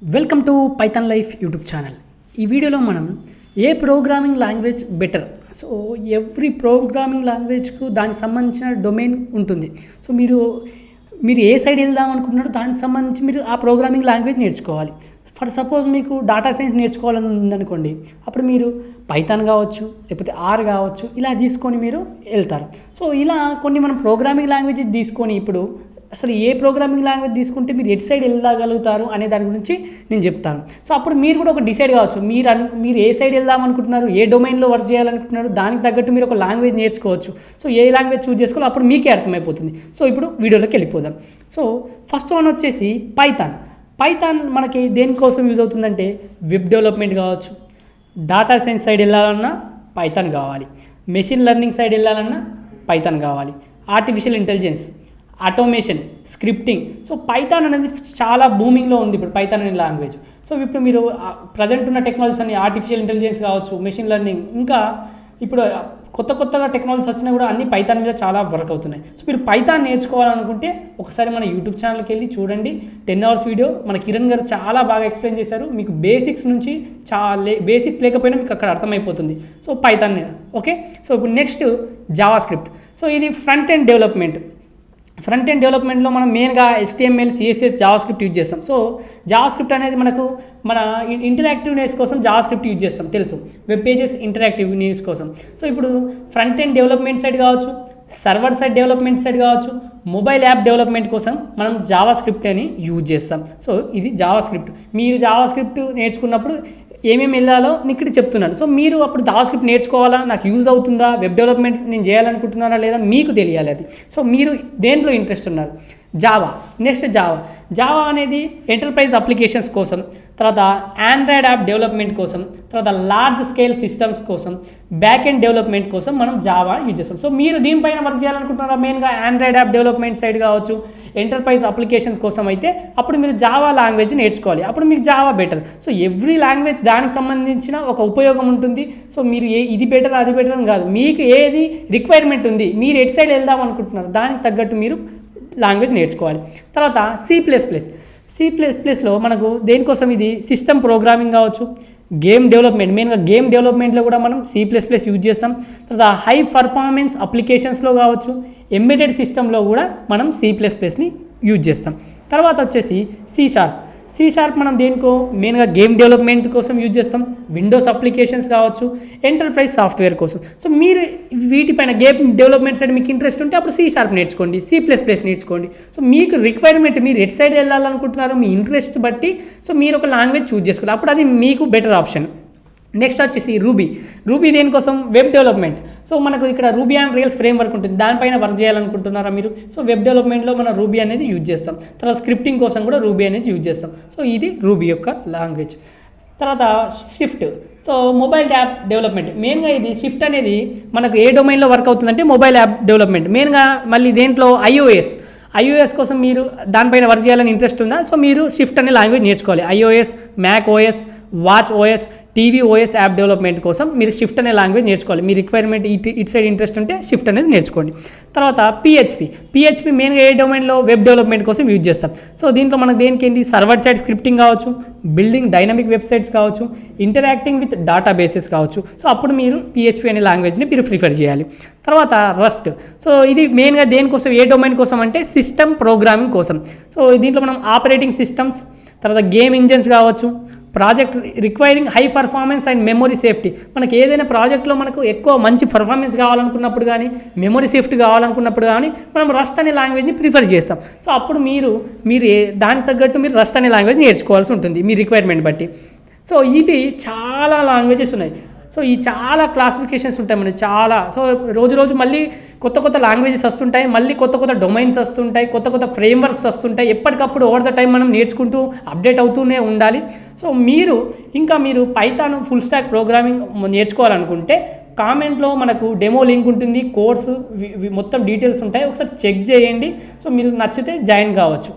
Welcome to Python life YouTube channel. ఈ వీడియోలో మనం ఏ programming language better, so every programming లాంగ్వేజ్కు దానికి సంబంధించిన డొమైన్ ఉంటుంది. సో మీరు ఏ సైడ్ వెళ్దాం అనుకుంటున్నారో దానికి సంబంధించి మీరు ఆ ప్రోగ్రామింగ్ లాంగ్వేజ్ నేర్చుకోవాలి. ఫర్ సపోజ్ మీకు డేటా సైన్స్ నేర్చుకోవాలని ఉందనుకోండి, అప్పుడు మీరు పైథాన్ కావచ్చు, లేకపోతే ఆర్ కావచ్చు, ఇలా తీసుకొని మీరు వెళ్తారు. సో ఇలా కొన్ని మనం ప్రోగ్రామింగ్ లాంగ్వేజ్ తీసుకొని ఇప్పుడు అసలు ఏ ప్రోగ్రామింగ్ లాంగ్వేజ్ తీసుకుంటే మీరు ఎటు సైడ్ వెళ్ళగలుగుతారు అనే దాని గురించి నేను చెప్తాను. సో అప్పుడు మీరు కూడా ఒక డిసైడ్ కావచ్చు, మీరు ఏ సైడ్ వెళ్దాం అనుకుంటున్నారు, ఏ డొమైన్లో వర్క్ చేయాలనుకుంటున్నారు, దానికి తగ్గట్టు మీరు ఒక లాంగ్వేజ్ నేర్చుకోవచ్చు. సో ఏ లాంగ్వేజ్ చూస్ చేసుకోవాలో అప్పుడు మీకే అర్థమైపోతుంది. సో ఇప్పుడు వీడియోలోకి వెళ్ళిపోదాం. సో ఫస్ట్ వన్ వచ్చేసి పైథాన్. పైథాన్ మనకి దేనికోసం యూజ్ అవుతుందంటే వెబ్ డెవలప్మెంట్ కావచ్చు, డేటా సైన్స్ సైడ్ వెళ్ళాలన్నా పైథాన్ కావాలి, మెషిన్ లెర్నింగ్ సైడ్ వెళ్ళాలన్నా పైథాన్ కావాలి, artificial intelligence, automation, scripting. So Python అనేది చాలా బూమింగ్లో ఉంది ఇప్పుడు పైథాన్ అనే లాంగ్వేజ్. సో ఇప్పుడు మీరు ప్రజెంట్ ఉన్న టెక్నాలజీస్ అన్ని ఆర్టిఫిషియల్ ఇంటెలిజెన్స్ కావచ్చు, మెషిన్ లెర్నింగ్, ఇంకా ఇప్పుడు కొత్తగా టెక్నాలజీస్ వచ్చినా కూడా అన్ని పైథాన్ మీద చాలా వర్క్ అవుతున్నాయి. సో మీరు పైథాన్ నేర్చుకోవాలనుకుంటే ఒకసారి మన యూట్యూబ్ ఛానల్కి వెళ్ళి చూడండి. 10 hours వీడియో మన కిరణ్ గారు చాలా బాగా ఎక్స్ప్లెయిన్ చేశారు. మీకు బేసిక్స్ నుంచి బేసిక్స్ లేకపోయినా మీకు అక్కడ అర్థమైపోతుంది. So Python okay. సో ఇప్పుడు నెక్స్ట్ జావా స్క్రిప్ట్. సో ఇది ఫ్రంట్ ఎండ్ డెవలప్మెంట్లో మనం మెయిన్గా HTML, CSS, Java script use చేస్తాం. సో జావా స్క్రిప్ట్ అనేది మన ఇంటరాక్టివ్నెస్ కోసం జావా స్క్రిప్ట్ యూజ్ చేస్తాం, తెలుసు, వెబ్ పేజెస్ ఇంటరాక్టివ్నెస్ కోసం. సో ఇప్పుడు ఫ్రంట్ ఎండ్ డెవలప్మెంట్ సైడ్ కావచ్చు, సర్వర్ సైడ్ డెవలప్మెంట్ సైడ్ కావచ్చు, మొబైల్ యాప్ డెవలప్మెంట్ కోసం మనం జావా స్క్రిప్ట్ అని యూజ్ చేస్తాం. సో ఇది జావా స్క్రిప్ట్. మీరు జావా స్క్రిప్ట్ నేర్చుకున్నప్పుడు ఏమేమి వెళ్ళాలో నేను ఇక్కడ చెప్తున్నాను. సో మీరు అప్పుడు జావా స్క్రిప్ట్ నేర్చుకోవాలా, నాకు యూజ్ అవుతుందా, వెబ్ డెవలప్మెంట్ నేను చేయాలనుకుంటున్నారా లేదా మీకు తెలియాలి అది. సో మీరు దేంట్లో ఇంట్రెస్ట్ ఉన్నారు. నెక్స్ట్ జావా అనేది ఎంటర్ప్రైజ్ అప్లికేషన్స్ కోసం, తర్వాత ఆండ్రాయిడ్ యాప్ డెవలప్మెంట్ కోసం, తర్వాత లార్జ్ స్కేల్ సిస్టమ్స్ కోసం, బ్యాక్ ఎండ్ డెవలప్మెంట్ కోసం మనం జావా యూజ్ చేస్తాం. సో మీరు దీనిపైన వర్క్ చేయాలనుకుంటున్నారా, మెయిన్గా ఆండ్రాయిడ్ యాప్ డెవలప్మెంట్ సైడ్ కావచ్చు, ఎంటర్ప్రైజ్ అప్లికేషన్స్ కోసం అయితే అప్పుడు మీరు జావా లాంగ్వేజ్ నేర్చుకోవాలి. అప్పుడు మీకు Java better. So every language దానికి సంబంధించిన ఒక ఉపయోగం ఉంటుంది. సో మీరు ఇది బెటర్ అది బెటర్ అని కాదు, మీకు ఏది రిక్వైర్మెంట్ ఉంది, మీరు ఎటు సైడ్ వెళ్దాం అనుకుంటున్నారు దానికి తగ్గట్టు మీరు లాంగ్వేజ్ నేర్చుకోవాలి. తర్వాత C++లో మనకు దేనికోసం ఇది సిస్టమ్ ప్రోగ్రామింగ్ కావచ్చు, గేమ్ డెవలప్మెంట్, మెయిన్గా గేమ్ డెవలప్మెంట్లో కూడా మనం C++ యూజ్ చేస్తాం. తర్వాత హై పర్ఫార్మెన్స్ అప్లికేషన్స్లో కావచ్చు, ఎంబెడెడ్ సిస్టంలో కూడా మనం C++ని యూజ్ చేస్తాం. తర్వాత వచ్చేసి C# మనం దేనికో మెయిన్గా గేమ్ డెవలప్మెంట్ కోసం యూజ్ చేస్తాం, విండోస్ అప్లికేషన్స్ కావచ్చు, ఎంటర్ప్రైజ్ సాఫ్ట్వేర్ కోసం. సో మీరు వీటిపైన గేమ్ డెవలప్మెంట్ సైడ్ మీకు ఇంట్రెస్ట్ ఉంటే అప్పుడు C# నేర్చుకోండి, C++ నేర్చుకోండి. సో మీకు రిక్వైర్మెంట్, మీరు ఎట్ సైడ్ వెళ్ళాలనుకుంటున్నారో మీ ఇంట్రెస్ట్ బట్టి సో మీరు ఒక లాంగ్వేజ్ చూజ్ చేసుకోవాలి, అప్పుడు అది మీకు బెటర్ ఆప్షన్. నెక్స్ట్ వచ్చేసి రూబీ దేనికోసం, వెబ్ డెవలప్మెంట్. సో మనకు ఇక్కడ రూబీ అండ్ రియల్స్ ఫ్రేమ్వర్క్ ఉంటుంది, దానిపైన వర్క్ చేయాలనుకుంటున్నారా మీరు. సో వెబ్ డెవలప్మెంట్లో మనం రూబీ అనేది యూజ్ చేస్తాం. తర్వాత స్క్రిప్టింగ్ కోసం కూడా రూబీ అనేది యూజ్ చేస్తాం. సో ఇది రూబీ యొక్క లాంగ్వేజ్. తర్వాత shift. So mobile app development, మెయిన్గా ఇది షిఫ్ట్ అనేది మనకు ఏ డొమైన్లో వర్క్ అవుతుందంటే మొబైల్ యాప్ డెవలప్మెంట్, మెయిన్గా మళ్ళీ దేంట్లో iOS కోసం మీరు దానిపైన వర్క్ చేయాలని ఇంట్రెస్ట్ ఉందా, సో మీరు షిఫ్ట్ అనే లాంగ్వేజ్ నేర్చుకోవాలి. iOS, Mac OS, watch OS, TV OS app development కోసం మీరు షిఫ్ట్ అనే లాంగ్వేజ్ నేర్చుకోవాలి. మీ రిక్వైర్మెంట్ ఇటు సైడ్ ఇంట్రెస్ట్ ఉంటే షిఫ్ట్ అనేది నేర్చుకోండి. తర్వాత PHP మెయిన్గా ఏ డొమైన్లో వెబ్ డెవలప్మెంట్ కోసం యూజ్ చేస్తాం. సో దీంట్లో మనకు దేనికి ఏంటి, సర్వర్ సైడ్ స్క్రిప్టింగ్ కావచ్చు, బిల్డింగ్ డైనమిక్ వెబ్సైట్స్ కావచ్చు, ఇంటరాక్టింగ్ విత్ డేటా బేసెస్ కావచ్చు. సో అప్పుడు మీరు PHP అనే లాంగ్వేజ్ని మీరు ప్రిఫర్ చేయాలి. తర్వాత రస్ట్. సో ఇది మెయిన్గా దేనికోసం, ఏ డొమైన్ కోసం అంటే సిస్టమ్ ప్రోగ్రామింగ్ కోసం. సో దీంట్లో మనం ఆపరేటింగ్ సిస్టమ్స్, తర్వాత గేమ్ ఇంజన్స్ కావచ్చు, project requiring high performance and memory safety. మనకి ఏదైనా ప్రాజెక్ట్లో మనకు ఎక్కువ మంచి పర్ఫార్మెన్స్ కావాలనుకున్నప్పుడు కానీ, మెమొరీ సేఫ్టీ కావాలనుకున్నప్పుడు కానీ మనం రస్ట్ అనే లాంగ్వేజ్ని ప్రిఫర్ చేస్తాం. సో అప్పుడు మీరు దానికి తగ్గట్టు మీరు రస్ట్ అనే లాంగ్వేజ్ నేర్చుకోవాల్సి ఉంటుంది మీ రిక్వైర్మెంట్ బట్టి. సో ఇవి చాలా లాంగ్వేజెస్ ఉన్నాయి. సో ఈ చాలా క్లాసిఫికేషన్స్ ఉంటాయి మనకి చాలా. సో రోజు మళ్ళీ కొత్త లాంగ్వేజెస్ వస్తుంటాయి, మళ్ళీ కొత్త డొమైన్స్ వస్తుంటాయి, కొత్త ఫ్రేమ్వర్క్స్ వస్తుంటాయి. ఎప్పటికప్పుడు ఓవర్ ద టైం మనం నేర్చుకుంటూ అప్డేట్ అవుతూనే ఉండాలి. సో మీరు పైథాన్ ఫుల్ స్టాక్ ప్రోగ్రామింగ్ నేర్చుకోవాలనుకుంటే కామెంట్లో మనకు డెమో లింక్ ఉంటుంది, కోర్సు మొత్తం డీటెయిల్స్ ఉంటాయి, ఒకసారి చెక్ చేయండి. సో మీరు నచ్చితే జాయిన్ కావచ్చు.